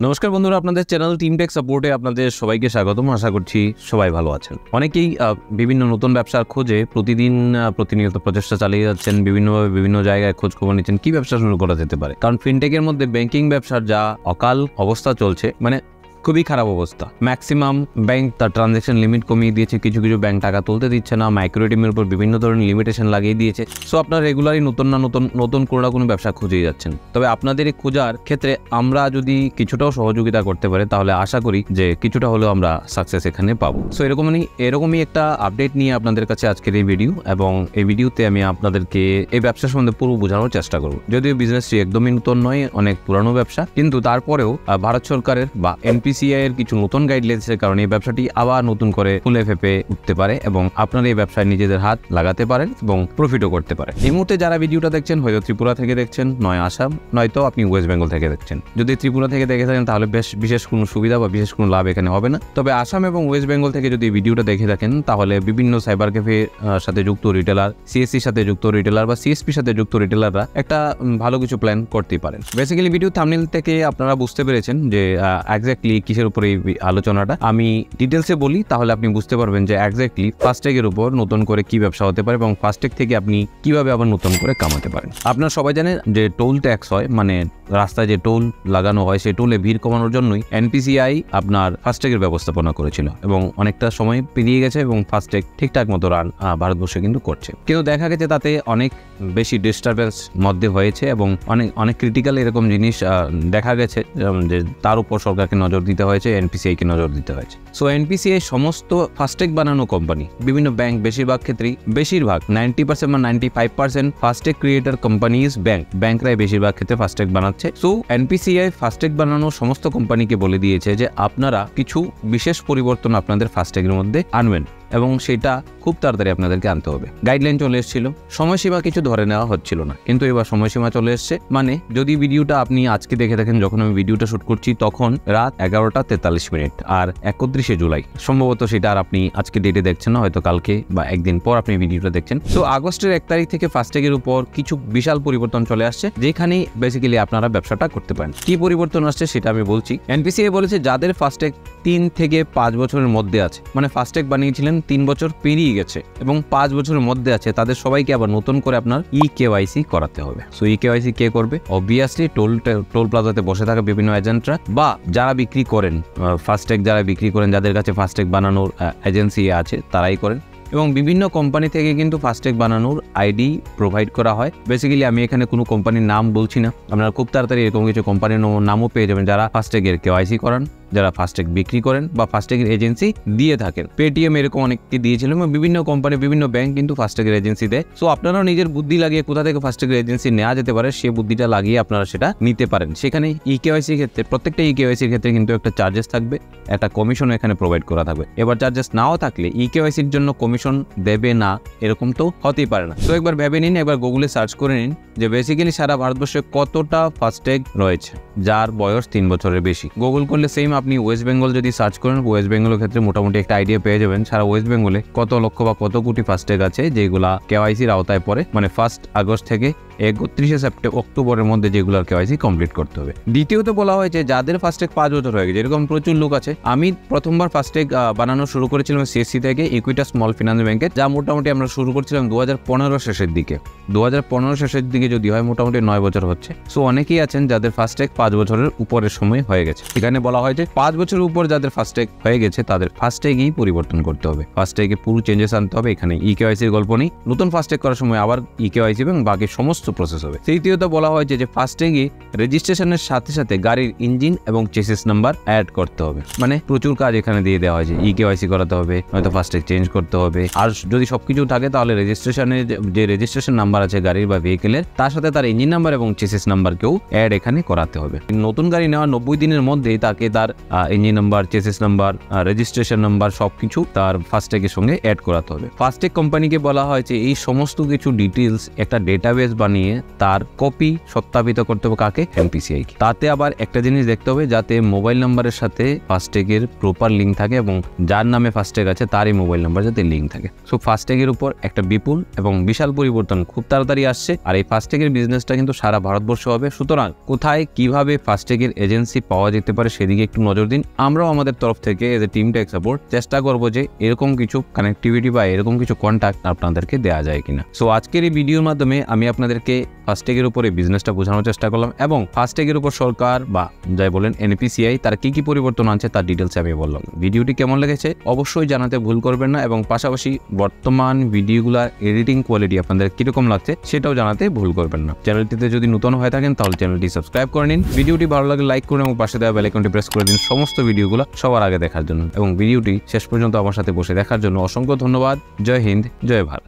নমস্কার বন্ধুরা, আপনাদের চ্যানেল টিম টেক সাপোর্টে আপনাদের সবাইকে স্বাগতম। আশা করছি সবাই ভালো আছেন। অনেকেই বিভিন্ন নতুন ব্যবসার খোঁজে প্রতিনিয়ত প্রচেষ্টা চালিয়ে যাচ্ছেন, বিভিন্নভাবে বিভিন্ন জায়গায় খোঁজ খবর নিচ্ছেন কি ব্যবসা শুরু করা যেতে পারে। কারণ ফিনটেকের মধ্যে ব্যাংকিং ব্যবসার যা অকাল অবস্থা চলছে, মানে খুবই খারাপ অবস্থা। ম্যাক্সিমাম ব্যাংক তার ট্রানজ্যাকশন লিমিট কমিয়ে দিয়েছে, কিছু কিছু ব্যাংক টাকা তুলতে দিচ্ছে না, মাইক্রো এটিএমের উপর বিভিন্ন ধরনের লিমিটেশন লাগিয়ে দিয়েছে। সো আপনার রেগুলারই নতুন কোনো না কোনো ব্যবসা খুঁজেই যাচ্ছেন। তবে আপনাদের এই খোঁজার ক্ষেত্রে আমরা যদি কিছুটাও সহযোগিতা করতে পারি তাহলে আশা করি যে কিছুটা হলেও আমরা সাকসেস এখানে পাবো। সো এরকমই একটা আপডেট নিয়ে আপনাদের কাছে আজকের এই ভিডিও, এবং এই ভিডিওতে আমি আপনাদেরকে এই ব্যবসা সম্বন্ধে পুরো বোঝানোর চেষ্টা করব। যদিও বিজনেসটি একদমই নতুন নয়, অনেক পুরানো ব্যবসা, কিন্তু তারপরেও ভারত সরকারের বা এনপিসিআই এর কিছু নতুন গাইডলাইন্সের কারণে এই ব্যবসাটি আবার নতুন করে ফুলে ফেপে উঠতে পারে এবং আপনারা এই ব্যবসায় নিজেদের হাত লাগাতে পারেন এবং প্রফিটও করতে পারেন। এই মুহূর্তে যারা ভিডিওটা দেখছেন হয়তো ত্রিপুরা থেকে দেখছেন, নয় আসাম, নয়তো আপনি ওয়েস্ট বেঙ্গল থেকে দেখছেন। যদি ত্রিপুরা থেকে দেখে থাকেন তাহলে বিশেষ কোনো সুবিধা বা বিশেষ কোনো লাভ এখানে হবে না। তবে আসাম এবং ওয়েস্ট বেঙ্গল থেকে যদি ভিডিওটা দেখে থাকেন তাহলে বিভিন্ন সাইবার ক্যাফে সাথে যুক্ত রিটেলার, সিএসসির সাথে যুক্ত রিটেলার বা সিএসপির সাথে যুক্ত রিটেলাররা একটা ভালো কিছু প্ল্যান করতেই পারেন। বেসিক্যালি ভিডিও থাম্বনেল থেকে আপনারা বুঝতে পেরেছেন যে এক্স্যাক্টলি কিসের উপর এই আলোচনাটা। আমি ডিটেলসে বলি তাহলে আপনি বুঝতে পারবেন যে এক্স্যাক্টলি ফাস্ট্যাগের উপর নতুন করে কি ব্যবসা হতে পারে এবং ফাস্ট্যাগ থেকে আপনি কিভাবে আবার নতুন করে কামাতে পারেন। আপনারা সবাই জানেন যে টোল ট্যাক্স হয়, মানে রাস্তায় যে টোল লাগানো হয় সেই টোলে ভিড় কমানোর জন্যই এনপিসিআই আপনার ফাস্ট্যাগের ব্যবস্থাপনা করেছিল এবং অনেকটা সময় পেরিয়ে গেছে এবং ফাস্ট্যাগ ঠিকঠাক মতো রান ভারতবর্ষে কিন্তু করছে। কিন্তু দেখা গেছে তাতে অনেক বেশি ডিস্টারবেন্স মধ্যে হয়েছে এবং অনেক ক্রিটিক্যাল এরকম জিনিস দেখা গেছে যে তার উপর সরকারকে নজর দিতে হয়েছে, এনপিসিআই কে নজর দিতে হয়েছে। সো এনপিসিআই সমস্ত ফাস্ট্যাগ বানানো কোম্পানি, বিভিন্ন ব্যাংক, বেশিরভাগ 90% বা 95% ফাস্ট্যাগ ক্রিয়েটর কোম্পানিজ ব্যাংকরাই বেশিরভাগ ক্ষেত্রে ফাস্ট্যাগ বানাচ্ছে। সো এনপিসিআই ফাস্ট্যাগ বানানো সমস্ত কোম্পানিকে বলে দিয়েছে যে আপনারা কিছু বিশেষ পরিবর্তন আপনাদের ফাস্ট্যাগের মধ্যে আনবেন এবং সেটা খুব তাড়াতাড়ি আপনাদেরকে আনতে হবে। গাইডলাইন চলে এসেছিল, সময়সীমা কিছু ধরে নেওয়া হচ্ছিল না, কিন্তু এবার সময়সীমা চলে এসছে। মানে যদি ভিডিওটা আপনি আজকে দেখে থাকেন, যখন আমি ভিডিওটা শুট করছি তখন রাত 11:43 আর 31 জুলাই, সম্ভবত সেটা আর আপনি আজকে ডেটে দেখছেন না, হয়তো কালকে বা একদিন পর আপনি ভিডিওটা দেখছেন। সো আগস্টের 1 তারিখ থেকে ফাস্ট্যাগের উপর কিছু বিশাল পরিবর্তন চলে আসছে, যেখানে বেসিক্যালি আপনারা ব্যবসাটা করতে পারেন। কি পরিবর্তন আসছে সেটা আমি বলছি। এনপিসিআই বলেছে যাদের ফাস্ট্যাগ 3 থেকে 5 বছরের মধ্যে আছে, মানে ফাস্ট্যাগ বানিয়েছিলেন 3 বছর পেরিয়ে গেছে এবং 5 বছরের মধ্যে আছে, তাদের সবাইকে আবার নতুন করে আপনার ইকেওয়াইসি করাতে হবে। সো ইকেওয়াইসি কে করবে? অবভিয়াসলি টোল প্লাজাতে বসে থাকা বিভিন্ন এজেন্টরা বা যারা বিক্রি করেন ফাস্ট্যাগ, যাদের কাছে ফাস্ট্যাগ বানানোর এজেন্সি আছে তারাই করেন। এবং বিভিন্ন কোম্পানি থেকে কিন্তু ফাস্ট্যাগ বানানোর আইডি প্রোভাইড করা হয়। বেসিক্যালি আমি এখানে কোনো কোম্পানির নাম বলছি না, আপনারা খুব তাড়াতাড়ি এরকম কিছু কোম্পানির নামও পেয়ে যাবেন যারা ফাস্ট্যাগের কেওয়াইসি করান, যারা ফাস্ট্যাগ বিক্রি করেন বা ফাস্ট্যাগের এজেন্সি দিয়ে থাকেন। পেটিএম এরকম অনেককে দিয়েছিল এবং বিভিন্ন কোম্পানি, বিভিন্ন ব্যাংক কিন্তু ফাস্ট্যাগের এজেন্সি দেয়। সো আপনারাও নিজের বুদ্ধি লাগিয়ে কোথা থেকে ফাস্ট্যাগের এজেন্সি নেওয়া যেতে পারে সে বুদ্ধিটা লাগিয়ে আপনারা সেটা নিতে পারেন। সেখানে ইকেওয়াইসির ক্ষেত্রে, প্রত্যেকটা ইকেওয়াইসির ক্ষেত্রে কিন্তু একটা চার্জেস থাকবে, একটা কমিশন এখানে প্রোভাইড করা থাকবে। এবার চার্জেস নাও থাকলে ইকেওয়াইসির জন্য কমিশন দেবে না এরকম তো হতেই পারে না। তো একবার ভেবে নিন, একবার গুগলে সার্চ করে নিন যে বেসিক্যালি সারা ভারতবর্ষে কতটা ফাস্ট্যাগ রয়েছে যার বয়স 3 বছরের বেশি। গুগল করলে সেম আপনি ওয়েস্ট বেঙ্গল যদি সার্চ করেন, ওয়েস্ট বেঙ্গলের ক্ষেত্রে মোটামুটি একটা আইডিয়া পেয়ে যাবেন সারা ওয়েস্ট বেঙ্গলে কত লক্ষ বা কত কোটি ফাস্ট্যাগ আছে যেগুলা কেওয়াইসির আওতায় পড়ে, মানে 1 আগস্ট থেকে 31 অক্টোবরের মধ্যে যেগুলোর কেওয়াইসি কমপ্লিট করতে হবে। দ্বিতীয়ত বলা হয়েছে যাদের ফাস্ট্যাগ 5 বছর হয়ে গেছে, এরকম প্রচুর লোক আছে। আমি প্রথমবার ফাস্ট্যাগ বানানো শুরু করেছিলাম সিএসসি থেকে, ইকুইটা স্মল ফিনান্স ব্যাংকে, যা মোটামুটি আমরা শুরু করছিলাম 2015 শেষের দিকে। 2015 শেষের দিকে যদি হয় মোটামুটি 9 বছর হচ্ছে। সো অনেকেই আছেন যাদের ফাস্ট্যাগ 5 বছরের উপরের সময় হয়ে গেছে। এখানে বলা হয়েছে 5 বছরের উপর যাদের ফাস্ট্যাগ হয়ে গেছে তাদের ফাস্ট্যাগই পরিবর্তন করতে হবে, ফাস্ট্যাগে পুরো চেঞ্জেস আনতে হবে। এখানে ইকেওয়াইসির গল্প নেই, নতুন ফাস্ট্যাগ করার সময় আবার ইকেওয়াইসি এবং বাকি সমস্ত প্রসেস হবে। তৃতীয়ত বলা হয়েছে যে ফাস্ট্যাগে রেজিস্ট্রেশনের সাথে সাথে গাড়ির ইঞ্জিন এবং চেসিস নাম্বার অ্যাড করতে হবে। মানে প্রচুর কাজ এখানে দিয়ে দেওয়া হয়েছে। ইকেওয়াইসি করাতে হবে, হয়তো ফাস্ট্যাগ চেঞ্জ করতে হবে, আর যদি সবকিছু থাকে তাহলে রেজিস্ট্রেশনের যে রেজিস্ট্রেশন নাম্বার আছে গাড়ির বা ভেহিকেলের, তার সাথে তার ইঞ্জিন নাম্বার এবং চেসিস নাম্বারকেও অ্যাড এখানে করাতে হবে। নতুন গাড়ি নেওয়ার 90 দিনের মধ্যেই তাকে তার engine number, chassis number, registration number সবকিছু তার ফাস্ট্যাগের সঙ্গে অ্যাড করাতে হবে। ফাস্ট্যাগ কোম্পানিকে বলা হয়েছে এই সমস্ত কিছু ডিটেলস একটা ডেটাবেস বানিয়ে বানিয়ে তার কপি সত্যাপিত করতে হবে কাকে? এনপিসিআই কে। তাতে আবার একটা জিনিস দেখতে হবে যাতে মোবাইল নাম্বারের সাথে ফাস্ট্যাগের প্রপার লিঙ্ক থাকে এবং যার নামে ফাস্ট্যাগ আছে তারই মোবাইল নাম্বার যাতে লিঙ্ক থাকে। সো ফাস্ট্যাগের উপর একটা বিপুল এবং বিশাল পরিবর্তন খুব তাড়াতাড়ি আসছে। আর এই ফাস্ট্যাগের বিজনেসটা কিন্তু সারা ভারতবর্ষ হবে। সুতরাং কোথায় কিভাবে ফাস্ট্যাগের এজেন্সি পাওয়া যেতে পারে সেদিকে একটু নজর দিন। আমরাও আমাদের তরফ থেকে as a team take support চেষ্টা করবো যে এরকম কিছু কানেক্টিভিটি বা এরকম কিছু কন্ট্যাক্ট আপনাদেরকে দেওয়া যায় কিনা। সো আজকের এই ভিডিওর মাধ্যমে আমি আপনাদেরকে ফাস্ট্যাগের উপরে বিজনেসটা বোঝানোর চেষ্টা করলাম এবং ফাস্ট্যাগের উপর সরকার বা যাই বলেন এনপিসিআই তার কি কি পরিবর্তন আনছে তার ডিটেলস আমি বললাম। ভিডিওটি কেমন লেগেছে অবশ্যই জানাতে ভুল করবেন না এবং পাশাপাশি বর্তমান ভিডিওগুলোর এডিটিং কোয়ালিটি আপনাদের কিরকম লাগছে সেটাও জানাতে ভুল করবেন না। চ্যানেলটিতে যদি নতুন হয়ে থাকেন তাহলে চ্যানেলটি সাবস্ক্রাইব করে নিন। ভিডিওটি ভালো লাগলে লাইক করুন এবং পাশে দেওয়া বেল আইকনটি প্রেস করে দিন সমস্ত ভিডিওগুলো সবার আগে দেখার জন্য এবং ভিডিওটি শেষ পর্যন্ত আমার সাথে বসে দেখার জন্য অসংখ্য ধন্যবাদ। জয় হিন্দ, জয় ভারত।